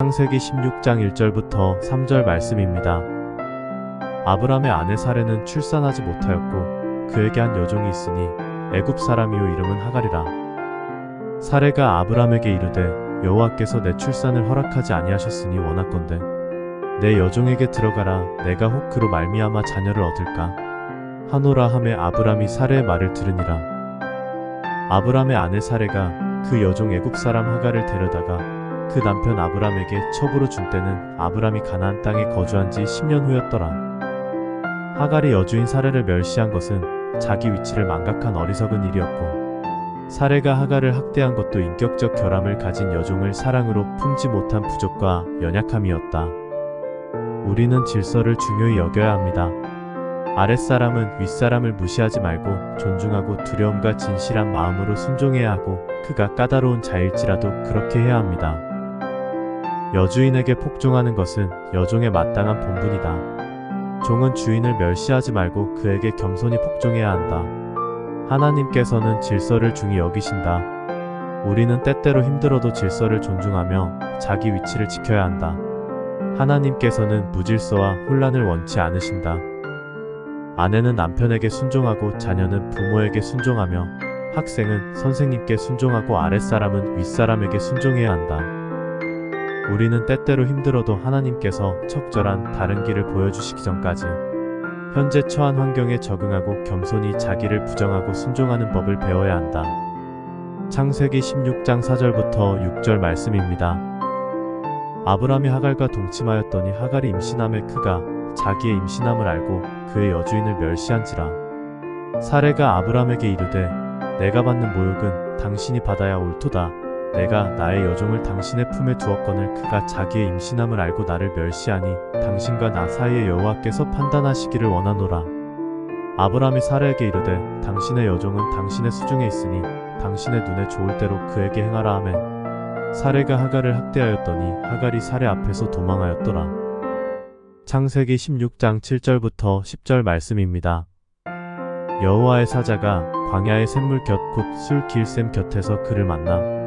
창세기 16장 1절부터 3절 말씀입니다. 아브람의 아내 사레는 출산하지 못하였고 그에게 한 여종이 있으니 애굽 사람이요 이름은 하갈이라. 사레가 아브람에게 이르되 여호와께서 내 출산을 허락하지 아니하셨으니 원하건대 내 여종에게 들어가라. 내가 혹 그로 말미암아 자녀를 얻을까 하노라 하매 아브람이 사레의 말을 들으니라. 아브람의 아내 사레가 그 여종 애굽 사람 하갈을 데려다가 그 남편 아브람에게 첩으로 준 때는 아브람이 가나안 땅에 거주한 지 10년 후였더라. 하갈이 여주인 사레를 멸시한 것은 자기 위치를 망각한 어리석은 일이었고, 사레가 하갈을 학대한 것도 인격적 결함을 가진 여종을 사랑으로 품지 못한 부족과 연약함이었다. 우리는 질서를 중요히 여겨야 합니다. 아랫사람은 윗사람을 무시하지 말고 존중하고 두려움과 진실한 마음으로 순종해야 하고, 그가 까다로운 자일지라도 그렇게 해야 합니다. 여주인에게 복종하는 것은 여종의 마땅한 본분이다. 종은 주인을 멸시하지 말고 그에게 겸손히 복종해야 한다. 하나님께서는 질서를 중히 여기신다. 우리는 때때로 힘들어도 질서를 존중하며 자기 위치를 지켜야 한다. 하나님께서는 무질서와 혼란을 원치 않으신다. 아내는 남편에게 순종하고 자녀는 부모에게 순종하며 학생은 선생님께 순종하고 아랫사람은 윗사람에게 순종해야 한다. 우리는 때때로 힘들어도 하나님께서 적절한 다른 길을 보여주시기 전까지 현재 처한 환경에 적응하고 겸손히 자기를 부정하고 순종하는 법을 배워야 한다. 창세기 16장 4절부터 6절 말씀입니다. 아브람이 하갈과 동침하였더니 하갈이 임신함에 그가 자기의 임신함을 알고 그의 여주인을 멸시한지라. 사레가 아브람에게 이르되 내가 받는 모욕은 당신이 받아야 옳도다. 내가 나의 여종을 당신의 품에 두었거늘 그가 자기의 임신함을 알고 나를 멸시하니 당신과 나 사이에 여호와께서 판단하시기를 원하노라. 아브람이 사레에게 이르되 당신의 여종은 당신의 수중에 있으니 당신의 눈에 좋을 대로 그에게 행하라 하매 사레가 하갈을 학대하였더니 하갈이 사레 앞에서 도망하였더라. 창세기 16장 7절부터 10절 말씀입니다. 여호와의 사자가 광야의 샘물 곁 곧 술 길샘 곁에서 그를 만나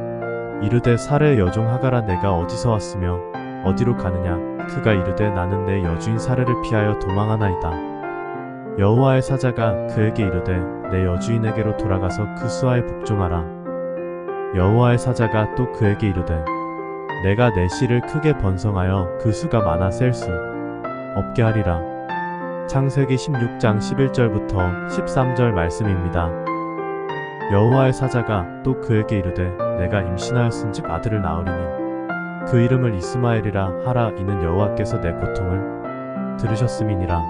이르되 사레의 여종 하갈아 내가 어디서 왔으며 어디로 가느냐. 그가 이르되 나는 내 여주인 사레를 피하여 도망하나이다. 여호와의 사자가 그에게 이르되 내 여주인에게로 돌아가서 그 수하에 복종하라. 여호와의 사자가 또 그에게 이르되 내가 내 씨를 크게 번성하여 그 수가 많아 셀 수 없게 하리라. 창세기 16장 11절부터 13절 말씀입니다. 여호와의 사자가 또 그에게 이르되 내가 임신하였은즉 아들을 낳으리니 그 이름을 이스마엘이라 하라. 이는 여호와께서 내 고통을 들으셨음이니라.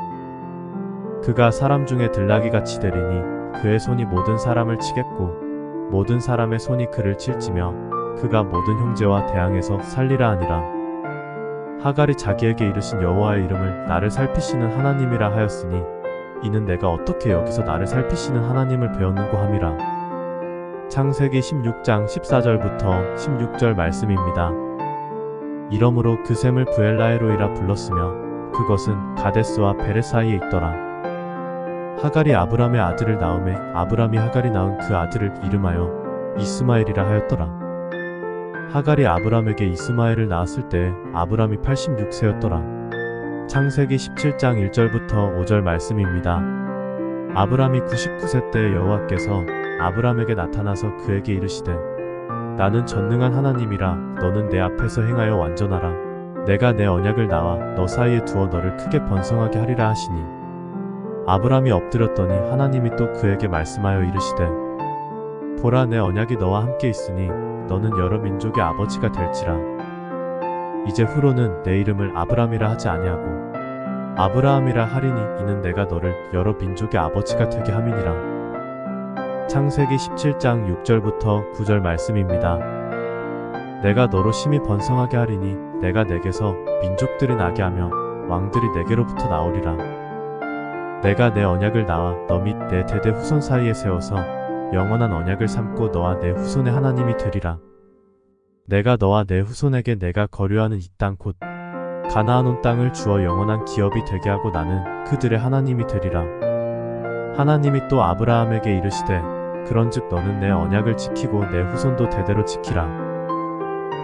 그가 사람 중에 들나귀같이 되리니 그의 손이 모든 사람을 치겠고 모든 사람의 손이 그를 칠지며 그가 모든 형제와 대항해서 살리라 하니라. 하갈이 자기에게 이르신 여호와의 이름을 나를 살피시는 하나님이라 하였으니 이는 내가 어떻게 여기서 나를 살피시는 하나님을 배웠는고 함이라. 창세기 16장 14절부터 16절 말씀입니다. 이러므로 그 샘을 부엘라헤로이라 불렀으며 그것은 가데스와 베레 사이에 있더라. 하갈이 아브람의 아들을 낳음에 아브람이 하갈이 낳은 그 아들을 이름하여 이스마엘이라 하였더라. 하갈이 아브람에게 이스마엘을 낳았을 때 아브람이 86세였더라. 창세기 17장 1절부터 5절 말씀입니다. 아브람이 99세 때 여호와께서 아브람에게 나타나서 그에게 이르시되 나는 전능한 하나님이라. 너는 내 앞에서 행하여 완전하라. 내가 내 언약을 나와 너 사이에 두어 너를 크게 번성하게 하리라 하시니 아브람이 엎드렸더니 하나님이 또 그에게 말씀하여 이르시되 보라 내 언약이 너와 함께 있으니 너는 여러 민족의 아버지가 될지라. 이제 후로는 내 이름을 아브람이라 하지 아니하고 아브라함이라 하리니 이는 내가 너를 여러 민족의 아버지가 되게 함이니라. 창세기 17장 6절부터 9절 말씀입니다. 내가 너로 심히 번성하게 하리니 내가 내게서 민족들이 나게 하며 왕들이 내게로부터 나오리라. 내가 내 언약을 나와 너 및 내 대대 후손 사이에 세워서 영원한 언약을 삼고 너와 내 후손의 하나님이 되리라. 내가 너와 내 후손에게 내가 거류하는 이 땅 곧 가나안 온 땅을 주어 영원한 기업이 되게 하고 나는 그들의 하나님이 되리라. 하나님이 또 아브라함에게 이르시되 그런즉 너는 내 언약을 지키고 내 후손도 대대로 지키라.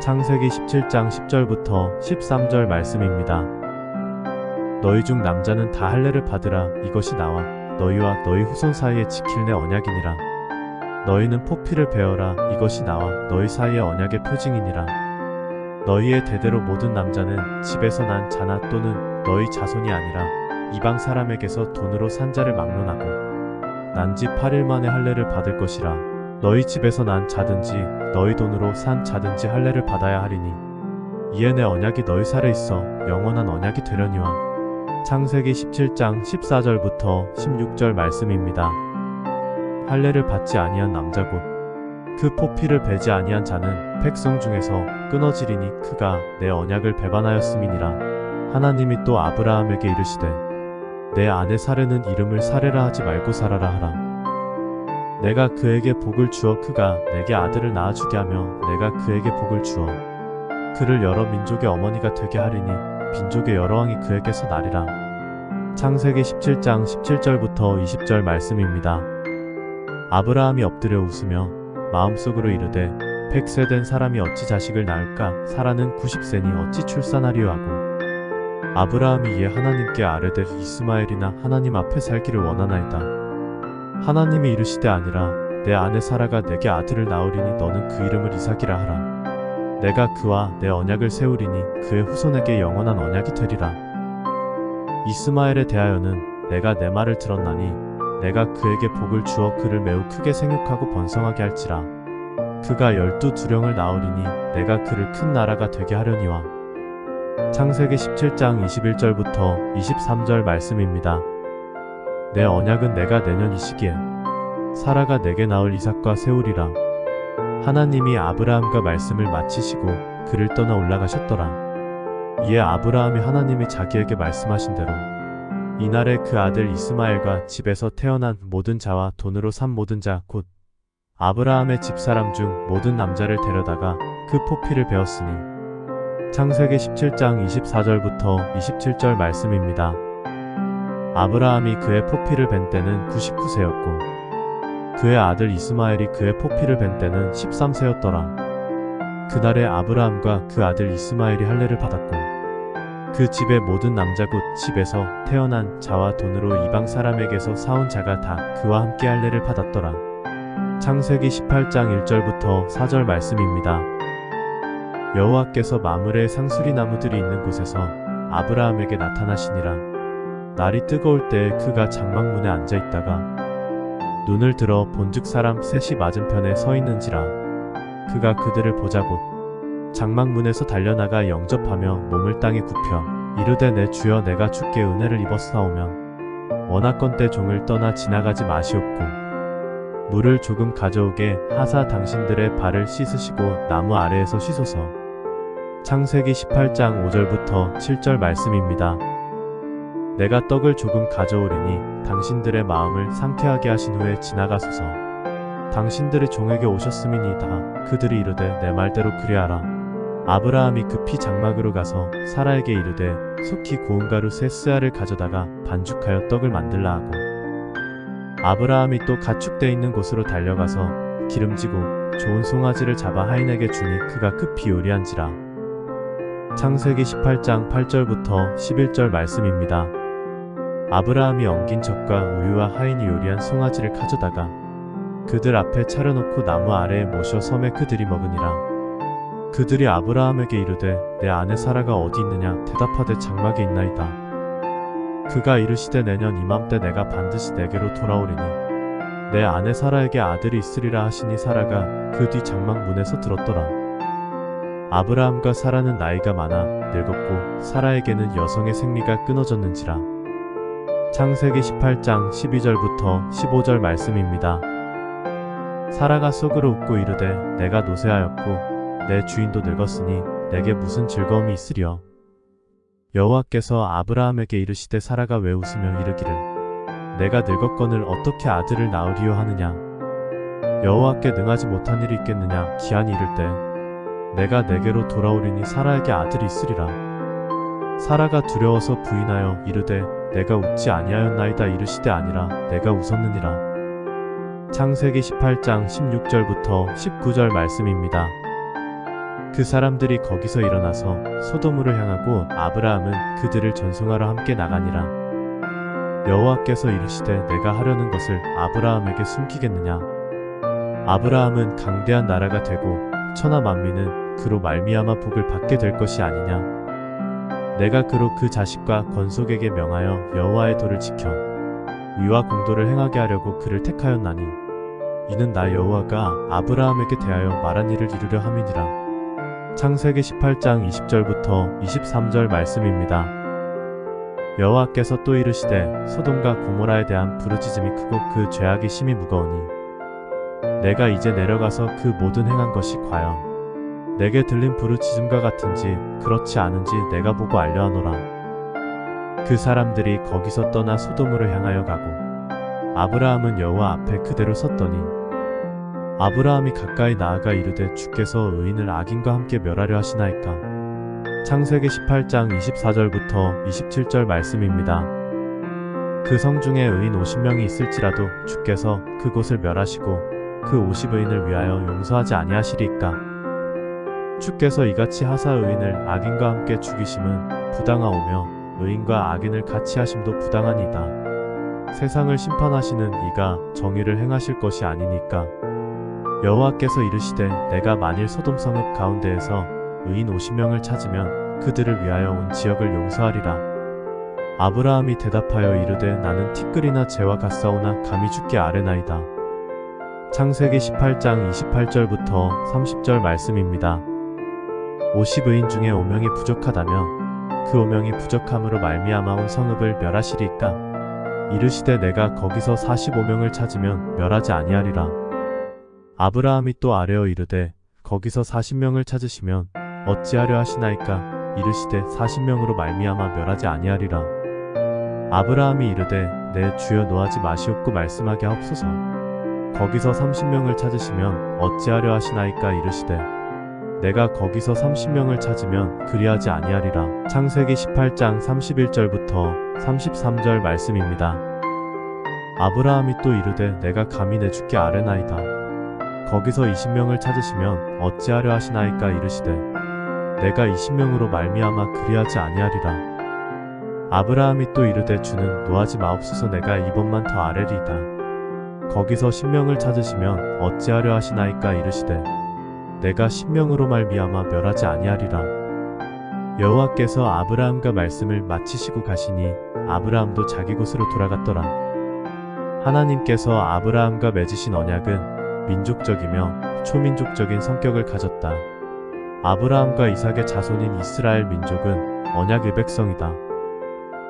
창세기 17장 10절부터 13절 말씀입니다. 너희 중 남자는 다 할례를 받으라. 이것이 나와 너희와 너희 후손 사이에 지킬 내 언약이니라. 너희는 포피를 베어라. 이것이 나와 너희 사이의 언약의 표징이니라. 너희의 대대로 모든 남자는 집에서 난 자나 또는 너희 자손이 아니라 이방 사람에게서 돈으로 산 자를 막론하고 난 지 8일 만에 할례를 받을 것이라. 너희 집에서 난 자든지 너희 돈으로 산 자든지 할례를 받아야 하리니 이에 내 언약이 너희 살에 있어 영원한 언약이 되려니와. 창세기 17장 14절부터 16절 말씀입니다. 할례를 받지 아니한 남자 곧 그 포피를 베지 아니한 자는 백성 중에서 끊어지리니 그가 내 언약을 배반하였음이니라. 하나님이 또 아브라함에게 이르시되 내 아내 사레는 이름을 사레라 하지 말고 사라라 하라. 내가 그에게 복을 주어 그가 내게 아들을 낳아주게 하며 내가 그에게 복을 주어 그를 여러 민족의 어머니가 되게 하리니 민족의 여러 왕이 그에게서 나리라. 창세기 17장 17절부터 20절 말씀입니다. 아브라함이 엎드려 웃으며 마음속으로 이르되 100세 된 사람이 어찌 자식을 낳을까? 사라는 90세니 어찌 출산하리요 하고 아브라함이 이에 하나님께 아뢰되 이스마엘이나 하나님 앞에 살기를 원하나이다. 하나님이 이르시되 아니라 내 아내 사라가 내게 아들을 낳으리니 너는 그 이름을 이삭이라 하라. 내가 그와 내 언약을 세우리니 그의 후손에게 영원한 언약이 되리라. 이스마엘에 대하여는 내가 내 말을 들었나니 내가 그에게 복을 주어 그를 매우 크게 생육하고 번성하게 할지라. 그가 12두령을 낳으리니 내가 그를 큰 나라가 되게 하려니와. 창세기 17장 21절부터 23절 말씀입니다. 내 언약은 내가 내년 이 시기에 사라가 내게 낳을 이삭과 세우리라. 하나님이 아브라함과 말씀을 마치시고 그를 떠나 올라가셨더라. 이에 아브라함이 하나님이 자기에게 말씀하신 대로 이날에 그 아들 이스마엘과 집에서 태어난 모든 자와 돈으로 산 모든 자 곧 아브라함의 집사람 중 모든 남자를 데려다가 그 포피를 베었으니. 창세기 17장 24절부터 27절 말씀입니다. 아브라함이 그의 포피를 벤 때는 99세였고 그의 아들 이스마엘이 그의 포피를 벤 때는 13세였더라. 그날에 아브라함과 그 아들 이스마엘이 할례를 받았고 그 집의 모든 남자 곧 집에서 태어난 자와 돈으로 이방 사람에게서 사온 자가 다 그와 함께 할례를 받았더라. 창세기 18장 1절부터 4절 말씀입니다. 여호와께서 마므레의 상수리 나무들이 있는 곳에서 아브라함에게 나타나시니라. 날이 뜨거울 때에 그가 장막문에 앉아 있다가 눈을 들어 본즉 사람 셋이 맞은편에 서 있는지라. 그가 그들을 보자 곧 장막문에서 달려나가 영접하며 몸을 땅에 굽혀 이르되 내 주여 내가 주께 은혜를 입었사오면 원하건대 종을 떠나 지나가지 마시옵고 물을 조금 가져오게 하사 당신들의 발을 씻으시고 나무 아래에서 쉬소서. 창세기 18장 5절부터 7절 말씀입니다. 내가 떡을 조금 가져오리니 당신들의 마음을 상쾌하게 하신 후에 지나가소서. 당신들의 종에게 오셨음이니이다. 그들이 이르되 내 말대로 그리하라. 아브라함이 급히 장막으로 가서 사라에게 이르되 속히 고운 가루 세 스아를 가져다가 반죽하여 떡을 만들라 하고 아브라함이 또 가축대 있는 곳으로 달려가서 기름지고 좋은 송아지를 잡아 하인에게 주니 그가 급히 요리한지라. 창세기 18장 8절부터 11절 말씀입니다. 아브라함이 엉긴 젖과 우유와 하인이 요리한 송아지를 가져다가 그들 앞에 차려놓고 나무 아래에 모셔 섬에 그들이 먹으니라. 그들이 아브라함에게 이르되 내 아내 사라가 어디 있느냐? 대답하되 장막에 있나이다. 그가 이르시되 내년 이맘때 내가 반드시 내게로 돌아오리니 내 아내 사라에게 아들이 있으리라 하시니 사라가 그 뒤 장막 문에서 들었더라. 아브라함과 사라는 나이가 많아 늙었고 사라에게는 여성의 생리가 끊어졌는지라. 창세기 18장 12절부터 15절 말씀입니다. 사라가 속으로 웃고 이르되 내가 노쇠하였고 내 주인도 늙었으니 내게 무슨 즐거움이 있으리요. 여호와께서 아브라함에게 이르시되 사라가 왜 웃으며 이르기를 내가 늙었거늘 어떻게 아들을 낳으리요 하느냐. 여호와께 능하지 못한 일이 있겠느냐. 기한이 이를 때 내가 내게로 돌아오리니 사라에게 아들이 있으리라. 사라가 두려워서 부인하여 이르되 내가 웃지 아니하였나이다. 이르시되 아니라 내가 웃었느니라. 창세기 18장 16절부터 19절 말씀입니다. 그 사람들이 거기서 일어나서 소돔으로 향하고 아브라함은 그들을 전송하러 함께 나가니라. 여호와께서 이르시되 내가 하려는 것을 아브라함에게 숨기겠느냐. 아브라함은 강대한 나라가 되고 천하 만민은 그로 말미암아 복을 받게 될 것이 아니냐. 내가 그로 그 자식과 건속에게 명하여 여호와의 도를 지켜 위와 공도를 행하게 하려고 그를 택하였나니 이는 나 여호와가 아브라함에게 대하여 말한 일을 이루려 함이니라. 창세기 18장 20절부터 23절 말씀입니다. 여호와께서 또 이르시되 소돔과 고모라에 대한 부르짖음이 크고 그 죄악이 심히 무거우니 내가 이제 내려가서 그 모든 행한 것이 과연 내게 들린 부르짖음과 같은지 그렇지 않은지 내가 보고 알려하노라. 그 사람들이 거기서 떠나 소돔으로 향하여 가고 아브라함은 여호와 앞에 그대로 섰더니 아브라함이 가까이 나아가 이르되 주께서 의인을 악인과 함께 멸하려 하시나이까. 창세기 18장 24절부터 27절 말씀입니다. 그 성 중에 의인 50명이 있을지라도 주께서 그곳을 멸하시고 그 50의인을 위하여 용서하지 아니하시리이까. 주께서 이같이 하사 의인을 악인과 함께 죽이심은 부당하오며 의인과 악인을 같이 하심도 부당하니이다. 세상을 심판하시는 이가 정의를 행하실 것이 아니니까. 여호와께서 이르시되 내가 만일 소돔 성읍 가운데에서 의인 50명을 찾으면 그들을 위하여 온 지역을 용서하리라. 아브라함이 대답하여 이르되 나는 티끌이나 재와 같사오나 감히 주께 아뢰나이다. 창세기 18장 28절부터 30절 말씀입니다. 50의인 중에 5명이 부족하다며 그 5명이 부족함으로 말미암아 온 성읍을 멸하시리까. 이르시되 내가 거기서 45명을 찾으면 멸하지 아니하리라. 아브라함이 또 아뢰어 이르되 거기서 40명을 찾으시면 어찌하려 하시나이까. 이르시되 40명으로 말미암아 멸하지 아니하리라. 아브라함이 이르되 내 주여 노하지 마시옵고 말씀하게 하옵소서. 거기서 30명을 찾으시면 어찌하려 하시나이까. 이르시되 내가 거기서 30명을 찾으면 그리하지 아니하리라. 창세기 18장 31절부터 33절 말씀입니다. 아브라함이 또 이르되 내가 감히 내 주께 아뢰나이다. 거기서 20명을 찾으시면 어찌하려 하시나이까. 이르시되 내가 20명으로 말미암아 그리하지 아니하리라. 아브라함이 또 이르되 주는 노하지 마옵소서. 내가 이번만 더 아뢰리이다. 거기서 10명을 찾으시면 어찌하려 하시나이까. 이르시되 내가 10명으로 말미암아 멸하지 아니하리라. 여호와께서 아브라함과 말씀을 마치시고 가시니 아브라함도 자기 곳으로 돌아갔더라. 하나님께서 아브라함과 맺으신 언약은 민족적이며 초민족적인 성격을 가졌다. 아브라함과 이삭의 자손인 이스라엘 민족은 언약의 백성이다.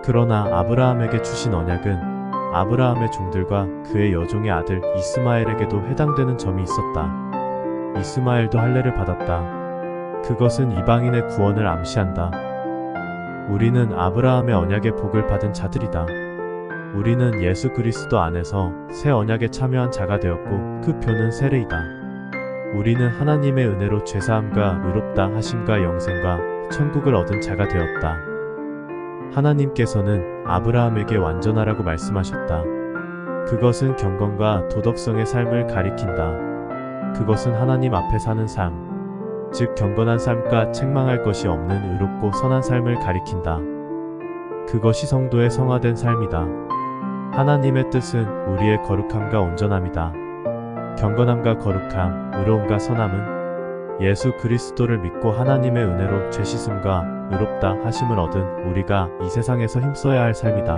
그러나 아브라함에게 주신 언약은 아브라함의 종들과 그의 여종의 아들 이스마엘에게도 해당되는 점이 있었다. 이스마엘도 할례를 받았다. 그것은 이방인의 구원을 암시한다. 우리는 아브라함의 언약의 복을 받은 자들이다. 우리는 예수 그리스도 안에서 새 언약에 참여한 자가 되었고 그 표는 세례이다. 우리는 하나님의 은혜로 죄사함과 의롭다 하심과 영생과 천국을 얻은 자가 되었다. 하나님께서는 아브라함에게 완전하라고 말씀하셨다. 그것은 경건과 도덕성의 삶을 가리킨다. 그것은 하나님 앞에 사는 삶, 즉 경건한 삶과 책망할 것이 없는 의롭고 선한 삶을 가리킨다. 그것이 성도의 성화된 삶이다. 하나님의 뜻은 우리의 거룩함과 온전함이다. 경건함과 거룩함, 의로움과 선함은 예수 그리스도를 믿고 하나님의 은혜로 죄 씻음과 의롭다 하심을 얻은 우리가 이 세상에서 힘써야 할 삶이다.